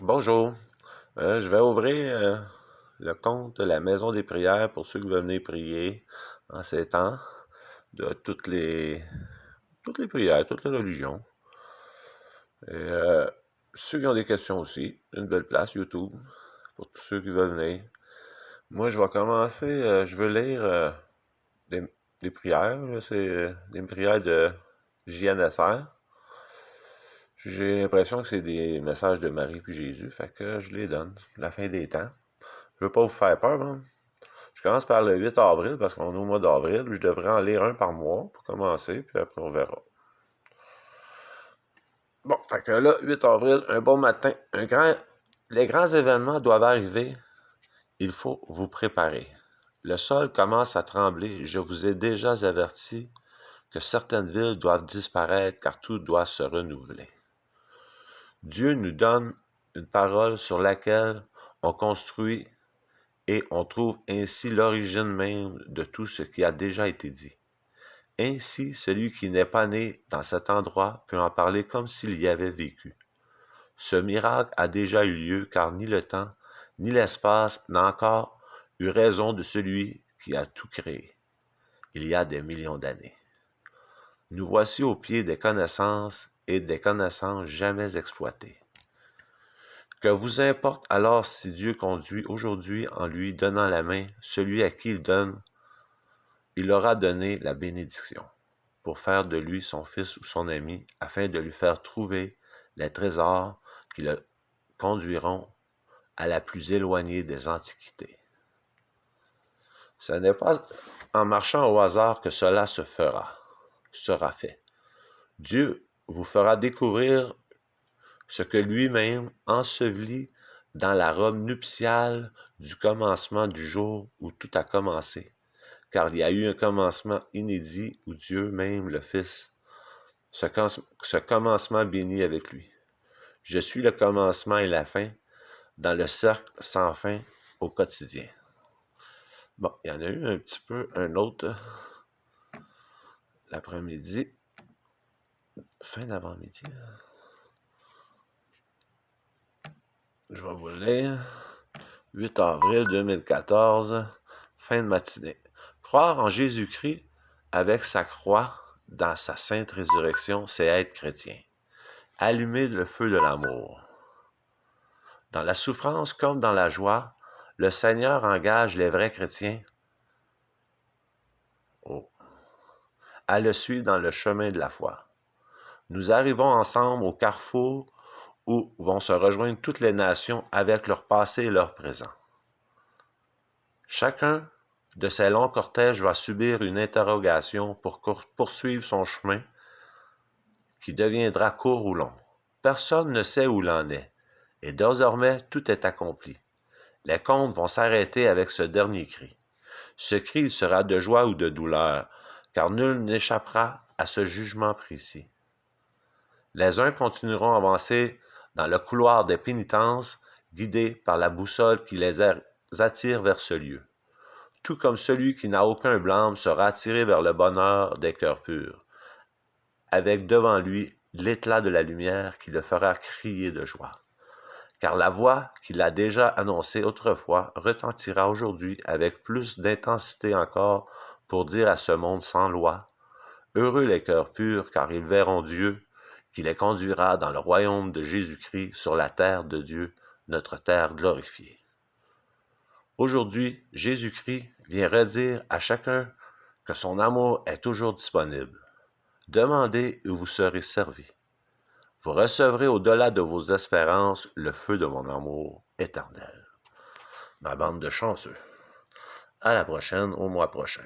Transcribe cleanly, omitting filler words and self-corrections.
Bonjour. Je vais ouvrir le compte de la Maison des prières pour ceux qui veulent venir prier en ces temps de toutes les prières, toutes les religions. Et ceux qui ont des questions aussi, une belle place, YouTube, pour tous ceux qui veulent venir. Moi, je vais commencer, je veux lire des, des prières, là, c'est des prières de JNSR. J'ai l'impression que c'est des messages de Marie puis Jésus, fait que je les donne. La fin des temps. Je veux pas vous faire peur, hein? Je commence par le 8 avril parce qu'on est au mois d'avril. Je devrais en lire un par mois pour commencer, puis après on verra. Bon, fait que là, 8 avril, un bon matin, les grands événements doivent arriver. Il faut vous préparer. Le sol commence à trembler. Je vous ai déjà averti que certaines villes doivent disparaître car tout doit se renouveler. Dieu nous donne une parole sur laquelle on construit et on trouve ainsi l'origine même de tout ce qui a déjà été dit. Ainsi, celui qui n'est pas né dans cet endroit peut en parler comme s'il y avait vécu. Ce miracle a déjà eu lieu car ni le temps ni l'espace n'a encore eu raison de celui qui a tout créé, il y a des millions d'années. Nous voici au pied des connaissances et des connaissances jamais exploitées. Que vous importe alors si Dieu conduit aujourd'hui en lui donnant la main celui à qui il donne, il aura donné la bénédiction, pour faire de lui son fils ou son ami, afin de lui faire trouver les trésors qui le conduiront à la plus éloignée des antiquités. Ce n'est pas en marchant au hasard que cela sera fait. Dieu vous fera découvrir ce que lui-même ensevelit dans la robe nuptiale du commencement du jour où tout a commencé, car il y a eu un commencement inédit où Dieu même le Fils, ce commencement béni avec lui. Je suis le commencement et la fin, dans le cercle sans fin au quotidien. Bon, il y en a eu un petit peu, un autre l'après-midi, fin d'avant-midi. Je vais vous le lire. 8 avril 2014, fin de matinée. Croire en Jésus-Christ avec sa croix dans sa sainte résurrection, c'est être chrétien. Allumer le feu de l'amour. Dans la souffrance comme dans la joie, le Seigneur engage les vrais chrétiens à le suivre dans le chemin de la foi. Nous arrivons ensemble au carrefour où vont se rejoindre toutes les nations avec leur passé et leur présent. Chacun de ces longs cortèges va subir une interrogation pour poursuivre son chemin qui deviendra court ou long. Personne ne sait où l'en est, et désormais tout est accompli. Les comptes vont s'arrêter avec ce dernier cri. Ce cri sera de joie ou de douleur, car nul n'échappera à ce jugement précis. Les uns continueront à avancer dans le couloir des pénitences, guidés par la boussole qui les attire vers ce lieu. Tout comme celui qui n'a aucun blâme sera attiré vers le bonheur des cœurs purs, avec devant lui l'éclat de la lumière qui le fera crier de joie. Car la voix qu'il a déjà annoncée autrefois retentira aujourd'hui avec plus d'intensité encore pour dire à ce monde sans loi, heureux les cœurs purs, car ils verront Dieu, qui les conduira dans le royaume de Jésus-Christ sur la terre de Dieu, notre terre glorifiée. Aujourd'hui, Jésus-Christ vient redire à chacun que son amour est toujours disponible. Demandez et vous serez servis. Vous recevrez au-delà de vos espérances le feu de mon amour éternel. Ma bande de chanceux. À la prochaine, au mois prochain.